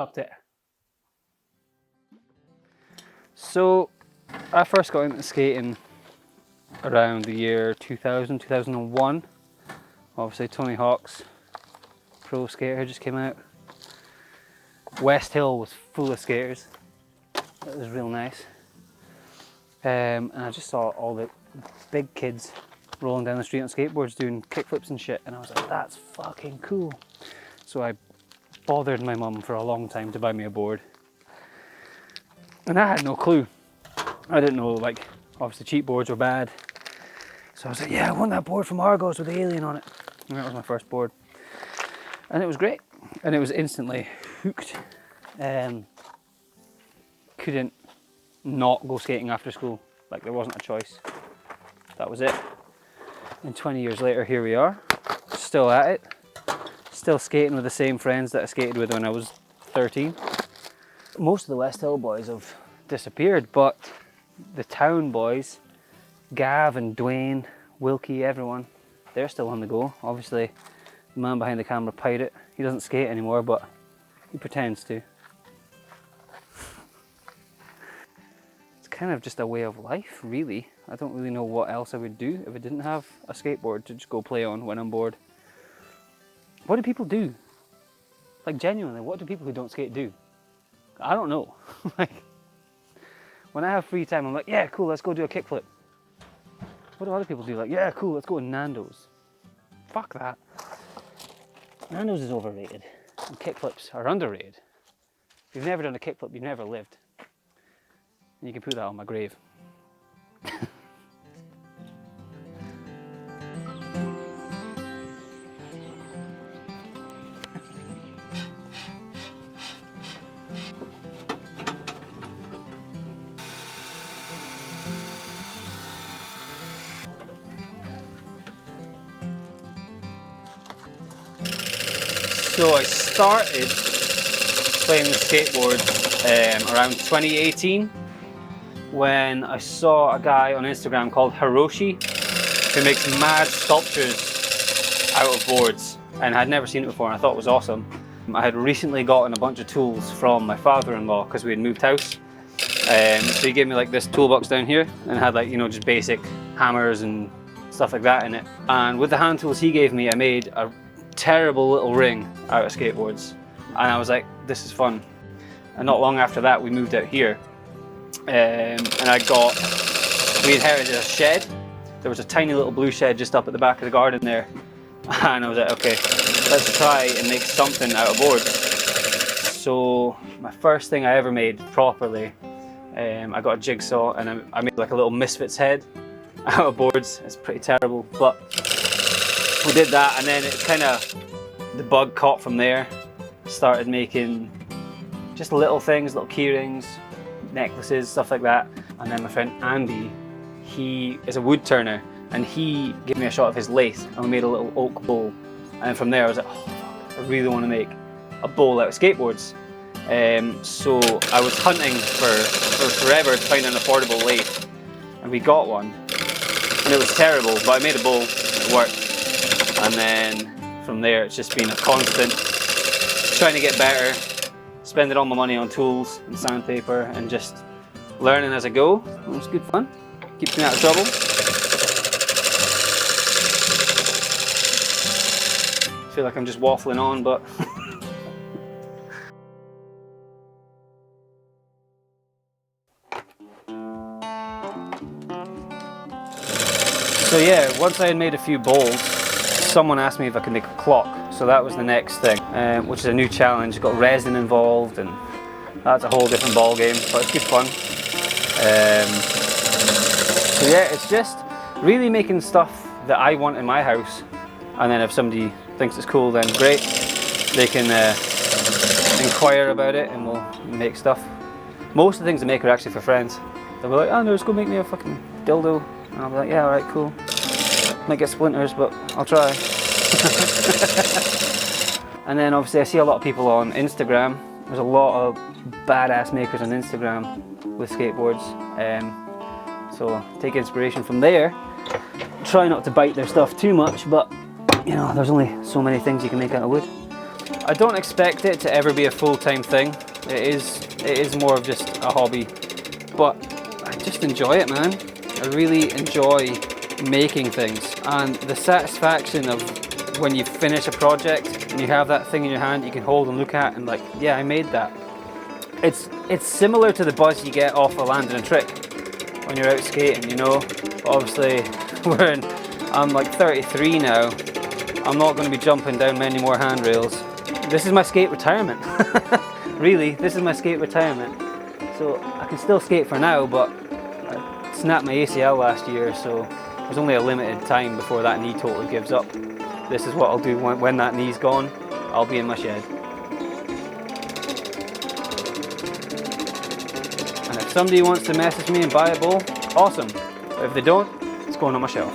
upped it. So I first got into skating around the year 2000, 2001. Obviously Tony Hawk's Pro Skater just came out. West Hill was full of skaters. It was real nice. And I just saw all the big kids rolling down the street on skateboards doing kickflips and shit, and I was like, that's fucking cool. So I bothered my mum for a long time to buy me a board. And I had no clue. I didn't know, like, obviously cheap boards were bad. So I was like, yeah, I want that board from Argos with the alien on it. And that was my first board. And it was great. And it was instantly hooked. Couldn't not go skating after school. Like, there wasn't a choice. That was it. And 20 years later, here we are. Still at it. Still skating with the same friends that I skated with when I was 13. Most of the West Hill boys have disappeared, but the town boys, Gav and Dwayne, Wilkie, everyone, they're still on the go. Obviously, the man behind the camera, Pirate, he doesn't skate anymore, but he pretends to. It's kind of just a way of life, really. I don't really know what else I would do if I didn't have a skateboard to just go play on when I'm bored. What do people do? Like, genuinely, what do people who don't skate do? I don't know. Like, when I have free time, I'm like, yeah, cool, let's go do a kickflip. What do other people do? Like, yeah, cool, let's go to Nando's. Fuck that. Nando's is overrated, and kickflips are underrated. If you've never done a kickflip, you've never lived. And you can put that on my grave. So I started playing the skateboard around 2018 when I saw a guy on Instagram called Hiroshi who makes mad sculptures out of boards, and I had never seen it before and I thought it was awesome. I had recently gotten a bunch of tools from my father-in-law because we had moved house. So he gave me like this toolbox down here and had, like, you know, just basic hammers and stuff like that in it. And with the hand tools he gave me, I made a terrible little ring out of skateboards, and I was like, this is fun. And not long after that we moved out here, and we inherited a shed. There was a tiny little blue shed just up at the back of the garden there, and I was like, okay, let's try and make something out of boards. So my first thing I ever made properly, I got a jigsaw and I made like a little misfits head out of boards. It's pretty terrible, but we did that, and then it kind of, the bug caught from there. Started making just little things, little key rings, necklaces, stuff like that. And then my friend Andy, he is a wood turner, and he gave me a shot of his lathe, and we made a little oak bowl. And from there I was like, oh fuck, I really want to make a bowl out of skateboards. So I was hunting for forever to find an affordable lathe, and we got one, and it was terrible, but I made a bowl, it worked. And then from there it's just been a constant trying to get better, spending all my money on tools and sandpaper and just learning as I go. It was good fun, keeps me out of trouble. I feel like I'm just waffling on, but so yeah, once I had made a few bowls, someone asked me if I could make a clock, so that was the next thing, which is a new challenge. It's got resin involved, and that's a whole different ball game, but it's good fun. So yeah, it's just really making stuff that I want in my house, and then if somebody thinks it's cool, then great, they can inquire about it and we'll make stuff. Most of the things I make are actually for friends. They'll be like, oh no, just go make me a fucking dildo, and I'll be like, yeah, alright, cool. Might get splinters, but I'll try. And then obviously I see a lot of people on Instagram. There's a lot of badass makers on Instagram with skateboards. So take inspiration from there. Try not to bite their stuff too much, but you know, there's only so many things you can make out of wood. I don't expect it to ever be a full-time thing. It is more of just a hobby, but I just enjoy it, man. I really enjoy making things, and the satisfaction of when you finish a project and you have that thing in your hand you can hold and look at and like, yeah, I made that. It's similar to the buzz you get off of landing a trick when you're out skating, you know. But obviously, I'm like 33 now. I'm not going to be jumping down many more handrails. This is my skate retirement. Really, this is my skate retirement. So I can still skate for now, but I snapped my ACL last year, so there's only a limited time before that knee totally gives up. This is what I'll do when that knee's gone. I'll be in my shed. And if somebody wants to message me and buy a bowl, awesome. But if they don't, it's going on my shelf.